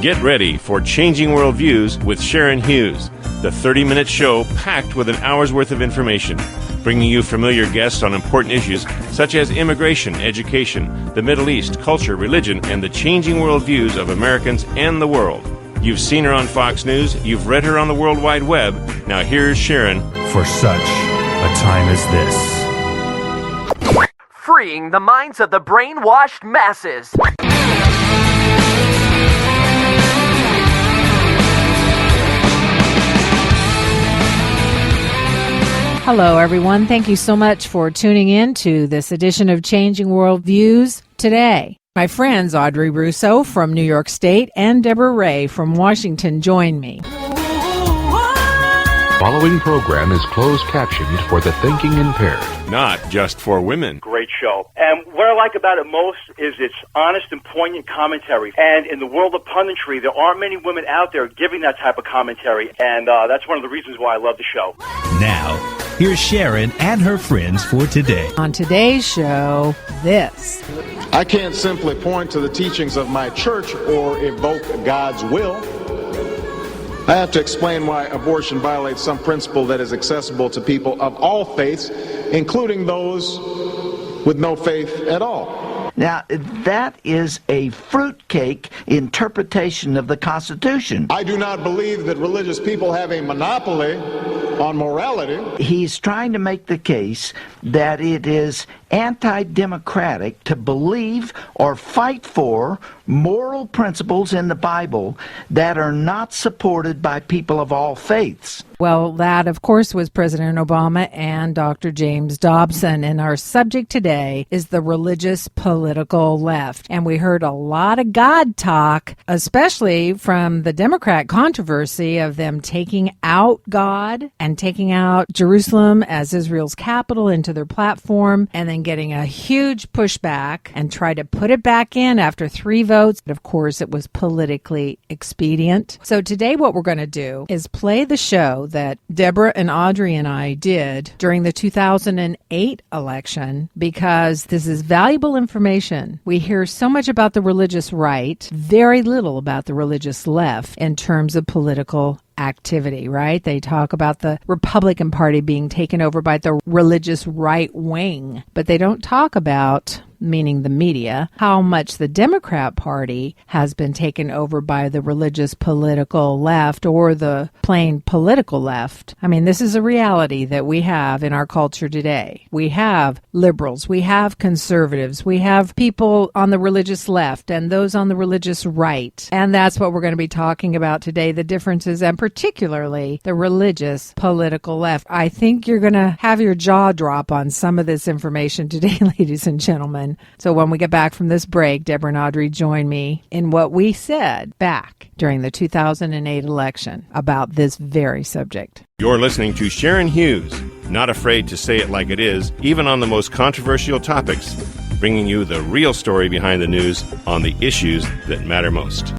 Get ready for Changing Worldviews with Sharon Hughes, the 30-minute show packed with an hour's worth of information, bringing you familiar guests on important issues such as immigration, education, the Middle East, culture, religion, and the changing worldviews of Americans and the world. You've seen her on Fox News, you've read her on the World Wide Web. Now here's Sharon. For such a time as this. Freeing the minds of the brainwashed masses. Hello, everyone. Thank you so much for tuning in to this edition of Changing Worldviews today. My friends Audrey Russo from New York State and Deborah Ray from Washington join me. Following program is closed captioned for the thinking impaired. Not just for women. Great show. And what I like about it most is its honest and poignant commentary. And in the world of punditry, there aren't many women out there giving that type of commentary. And that's one of the reasons why I love the show. Now, here's Sharon and her friends for today. On today's show, this. I can't simply point to the teachings of my church or evoke God's will. I have to explain why abortion violates some principle that is accessible to people of all faiths, including those with no faith at all. Now, that is a fruitcake interpretation of the Constitution. I do not believe that religious people have a monopoly on morality. He's trying to make the case that it is anti-democratic to believe or fight for moral principles in the Bible that are not supported by people of all faiths. Well, that, of course, was President Obama and Dr. James Dobson. And our subject today is the religious political left. And we heard a lot of God talk, especially from the Democrat controversy of them taking out God and taking out Jerusalem as Israel's capital into their platform, and then getting a huge pushback and try to put it back in after 3 votes. Of course, it was politically expedient. So today what we're going to do is play the show that Deborah and Audrey and I did during the 2008 election, because this is valuable information. We hear so much about the religious right, very little about the religious left in terms of political activity, right? They talk about the Republican Party being taken over by the religious right wing, but they don't talk about, meaning the media, how much the Democrat Party has been taken over by the religious political left or the plain political left. I mean, this is a reality that we have in our culture today. We have liberals, we have conservatives, we have people on the religious left and those on the religious right. And that's what we're going to be talking about today, the differences, and particularly the religious political left. I think you're going to have your jaw drop on some of this information today, ladies and gentlemen. So when we get back from this break, Deborah and Audrey join me in what we said back during the 2008 election about this very subject. You're listening to Sharon Hughes, not afraid to say it like it is, even on the most controversial topics, bringing you the real story behind the news on the issues that matter most.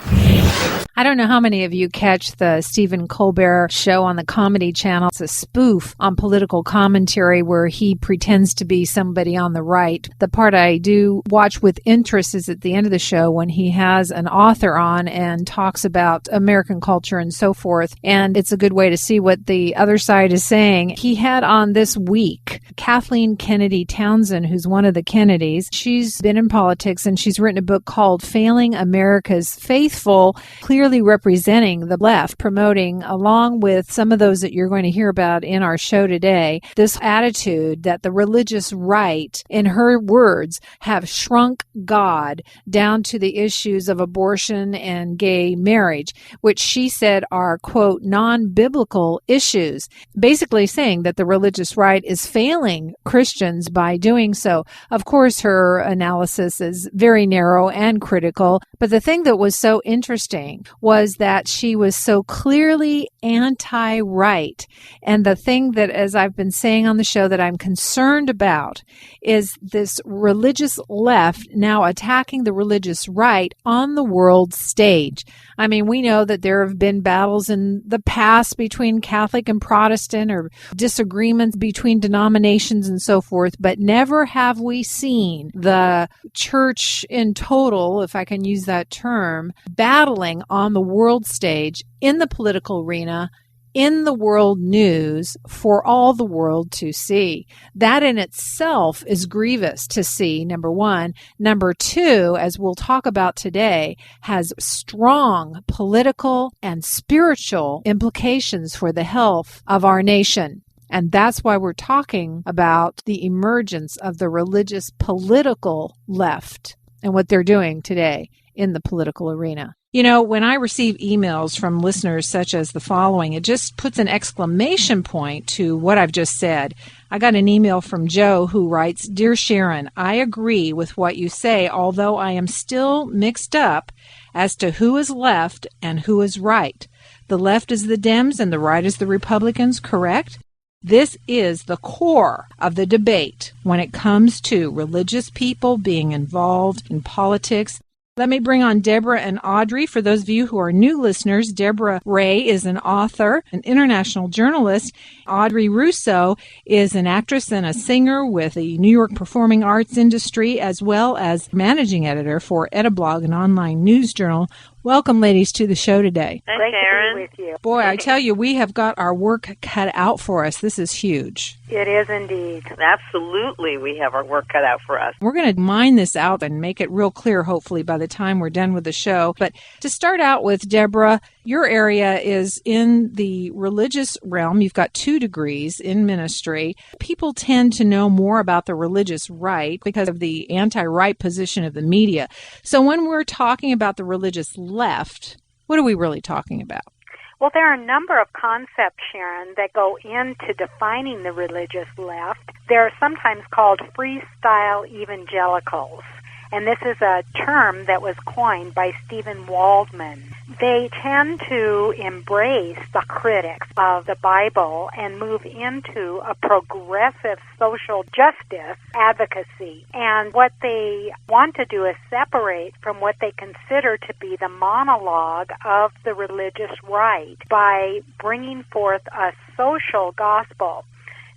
I don't know how many of you catch the Stephen Colbert show on the Comedy Channel. It's a spoof on political commentary where he pretends to be somebody on the right. The part I do watch with interest is at the end of the show when he has an author on and talks about American culture and so forth. And it's a good way to see what the other side is saying. He had on this week Kathleen Kennedy Townsend, who's one of the Kennedys. She's been in politics and she's written a book called Failing America's Faithful, clearly representing the left, promoting, along with some of those that you're going to hear about in our show today, this attitude that the religious right, in her words, have shrunk God down to the issues of abortion and gay marriage, which she said are, quote, non-biblical issues, basically saying that the religious right is failing Christians by doing so. Of course, her analysis is very narrow and critical, but the thing that was so interesting was that she was so clearly anti-right. And the thing that, as I've been saying on the show, that I'm concerned about is this religious left now attacking the religious right on the world stage. I mean, we know that there have been battles in the past between Catholic and Protestant, or disagreements between denominations and so forth, but never have we seen the church in total, if I can use that term, battling on on the world stage, in the political arena, in the world news for all the world to see. That in itself is grievous to see, number one. Number two, as we'll talk about today, has strong political and spiritual implications for the health of our nation. And that's why we're talking about the emergence of the religious political left and what they're doing today in the political arena. You know, when I receive emails from listeners such as the following, it just puts an exclamation point to what I've just said. I got an email from Joe who writes, "Dear Sharon, I agree with what you say, although I am still mixed up as to who is left and who is right. The left is the Dems and the right is the Republicans, correct? This is the core of the debate when it comes to religious people being involved in politics." Let me bring on Deborah and Audrey. For those of you who are new listeners, Deborah Ray is an author, an international journalist. Audrey Russo is an actress and a singer with the New York performing arts industry, as well as managing editor for Ediblog, an online news journal. Welcome, ladies, to the show today. Great to be with you. Boy, I tell you, we have got our work cut out for us. This is huge. It is indeed. Absolutely, we have our work cut out for us. We're going to mine this out and make it real clear, hopefully, by the time we're done with the show. But to start out with, Deborah, your area is in the religious realm. You've got 2 degrees in ministry. People tend to know more about the religious right because of the anti-right position of the media. So when we're talking about the religious left, what are we really talking about? Well, there are a number of concepts, Sharon, that go into defining the religious left. They're sometimes called freestyle evangelicals, and this is a term that was coined by Stephen Waldman. They tend to embrace the critics of the Bible and move into a progressive social justice advocacy. And what they want to do is separate from what they consider to be the monologue of the religious right by bringing forth a social gospel.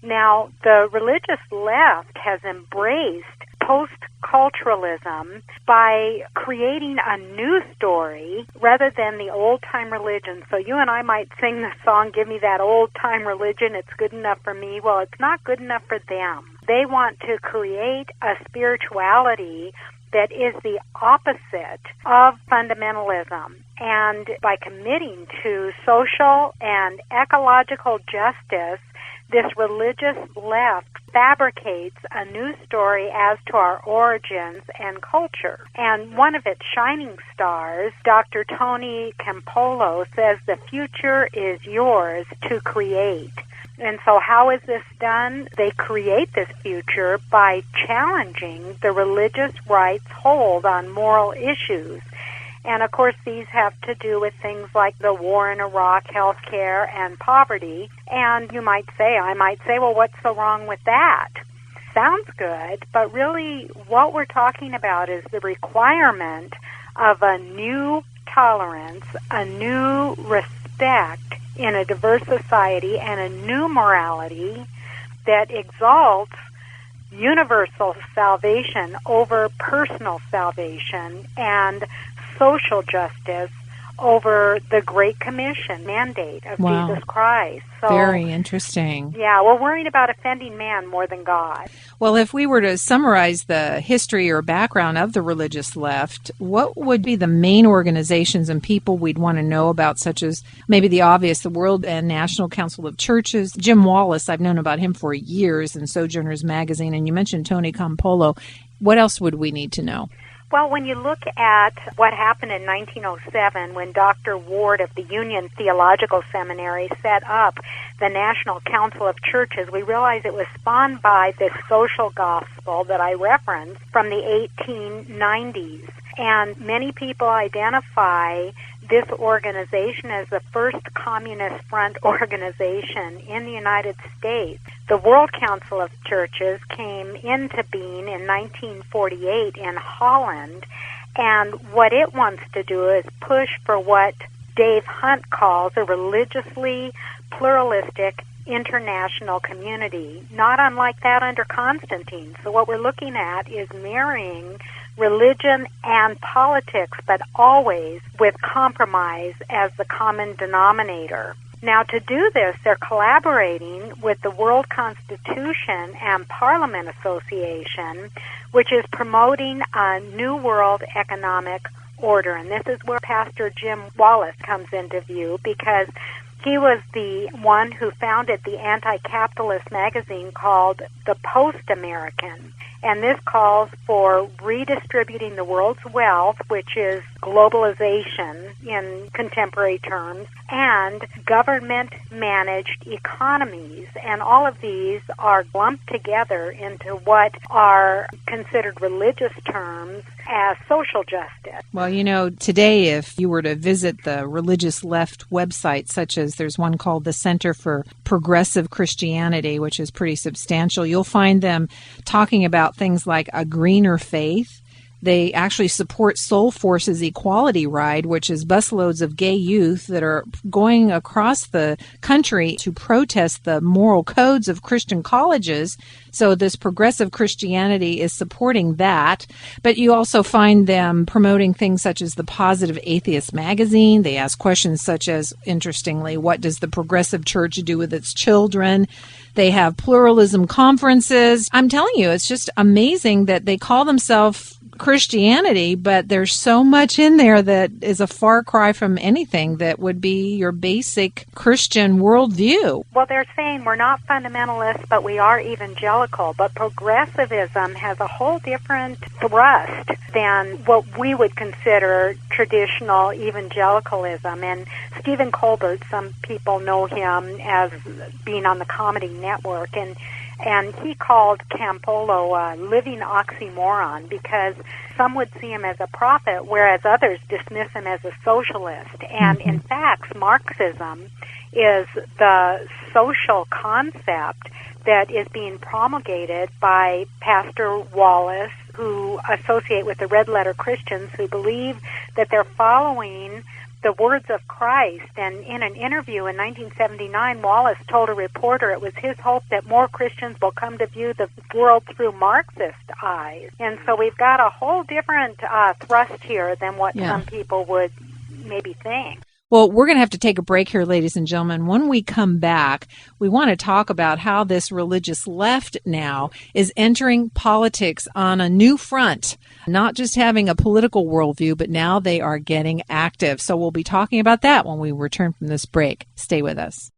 Now, the religious left has embraced post-culturalism by creating a new story rather than the old-time religion. So you and I might sing the song, "Give me that old-time religion, it's good enough for me." Well, it's not good enough for them. They want to create a spirituality that is the opposite of fundamentalism. And by committing to social and ecological justice, this religious left fabricates a new story as to our origins and culture. And one of its shining stars, Dr. Tony Campolo, says the future is yours to create. And so how is this done? They create this future by challenging the religious right's hold on moral issues. And, of course, these have to do with things like the war in Iraq, health care, and poverty. And you might say, I might say, well, what's so wrong with that? Sounds good, but really what we're talking about is the requirement of a new tolerance, a new respect in a diverse society, and a new morality that exalts universal salvation over personal salvation and social justice over the Great Commission mandate of Jesus Christ. So, very interesting. Yeah, we're worrying about offending man more than God. Well, if we were to summarize the history or background of the religious left, what would be the main organizations and people we'd want to know about, such as maybe the obvious, the World and National Council of Churches? Jim Wallace, I've known about him for years in Sojourners Magazine, and you mentioned Tony Campolo. What else would we need to know? Well, when you look at what happened in 1907 when Dr. Ward of the Union Theological Seminary set up the National Council of Churches, we realize it was spawned by this social gospel that I referenced from the 1890s. And many people identify this organization as the first communist front organization in the United States. The World Council of Churches came into being in 1948 in Holland, and what it wants to do is push for what Dave Hunt calls a religiously pluralistic international community, not unlike that under Constantine. So what we're looking at is marrying religion and politics, but always with compromise as the common denominator. Now, to do this, they're collaborating with the World Constitution and Parliament Association, which is promoting a New World Economic Order. And this is where Pastor Jim Wallace comes into view, because he was the one who founded the anti-capitalist magazine called The Post-American. And this calls for redistributing the world's wealth, which is globalization in contemporary terms, and government-managed economies. And all of these are lumped together into what are considered religious terms as social justice. Well, you know, today if you were to visit the religious left websites, such as there's one called the Center for Progressive Christianity, which is pretty substantial, you'll find them talking about things like a greener faith. They actually support Soul Force's Equality Ride, which is busloads of gay youth that are going across the country to protest the moral codes of Christian colleges. So this progressive Christianity is supporting that. But you also find them promoting things such as the Positive Atheist magazine. They ask questions such as, interestingly, what does the progressive church do with its children? They have pluralism conferences. I'm telling you, it's just amazing that they call themselves Christianity, but there's so much in there that is a far cry from anything that would be your basic Christian worldview. Well, they're saying we're not fundamentalists, but we are evangelical. But progressivism has a whole different thrust than what we would consider traditional evangelicalism. And Stephen Colbert, some people know him as being on the Comedy Network, and he called Campolo a living oxymoron, because some would see him as a prophet, whereas others dismiss him as a socialist. And in fact, Marxism is the social concept that is being promulgated by Pastor Wallace, who associate with the Red Letter Christians, who believe that they're following the words of Christ. And in an interview in 1979, Wallace told a reporter it was his hope that more Christians will come to view the world through Marxist eyes. And so we've got a whole different thrust here than what some people would maybe think. Well, we're going to have to take a break here, ladies and gentlemen. When we come back, we want to talk about how this religious left now is entering politics on a new front, not just having a political worldview, but now they are getting active. So we'll be talking about that when we return from this break. Stay with us.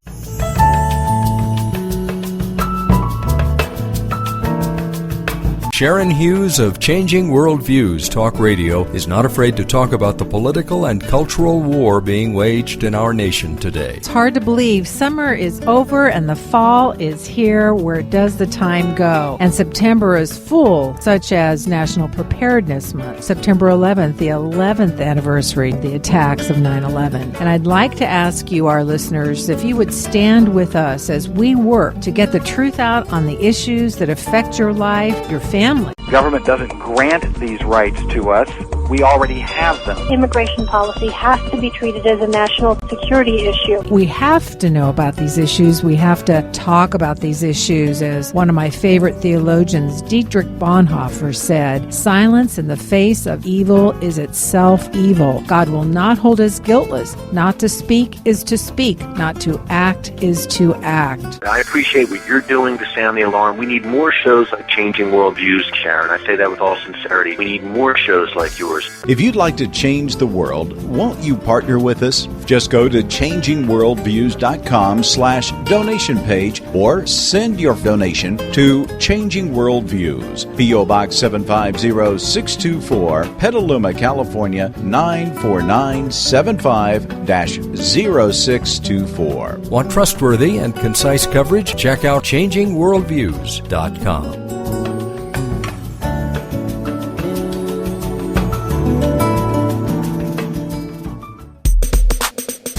Sharon Hughes of Changing Worldviews Talk Radio is not afraid to talk about the political and cultural war being waged in our nation today. It's hard to believe summer is over and the fall is here. Where does the time go? And September is full, such as National Preparedness Month, September 11th, the 11th anniversary of the attacks of 9/11. And I'd like to ask you, our listeners, if you would stand with us as we work to get the truth out on the issues that affect your life, your family. Government doesn't grant these rights to us. We already have them. Immigration policy has to be treated as a national security issue. We have to know about these issues. We have to talk about these issues. As one of my favorite theologians, Dietrich Bonhoeffer, said, silence in the face of evil is itself evil. God will not hold us guiltless. Not to speak is to speak. Not to act is to act. I appreciate what you're doing to sound the alarm. We need more shows like Changing Worldviews, Sharon. I say that with all sincerity. We need more shows like yours. If you'd like to change the world, won't you partner with us? Just go to changingworldviews.com/donation page or send your donation to Changing Worldviews, P.O. Box 750624, Petaluma, California 94975-0624. Want trustworthy and concise coverage? Check out changingworldviews.com.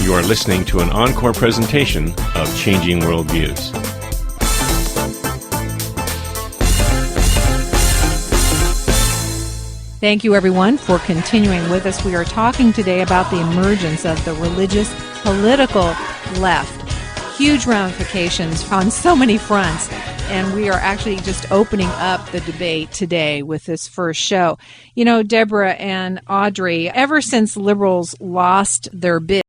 You are listening to an encore presentation of Changing Worldviews. Thank you, everyone, for continuing with us. We are talking today about the emergence of the religious political left. Huge ramifications on so many fronts. and we are actually just opening up the debate today with this first show. You know, Deborah and Audrey, ever since liberals lost their bid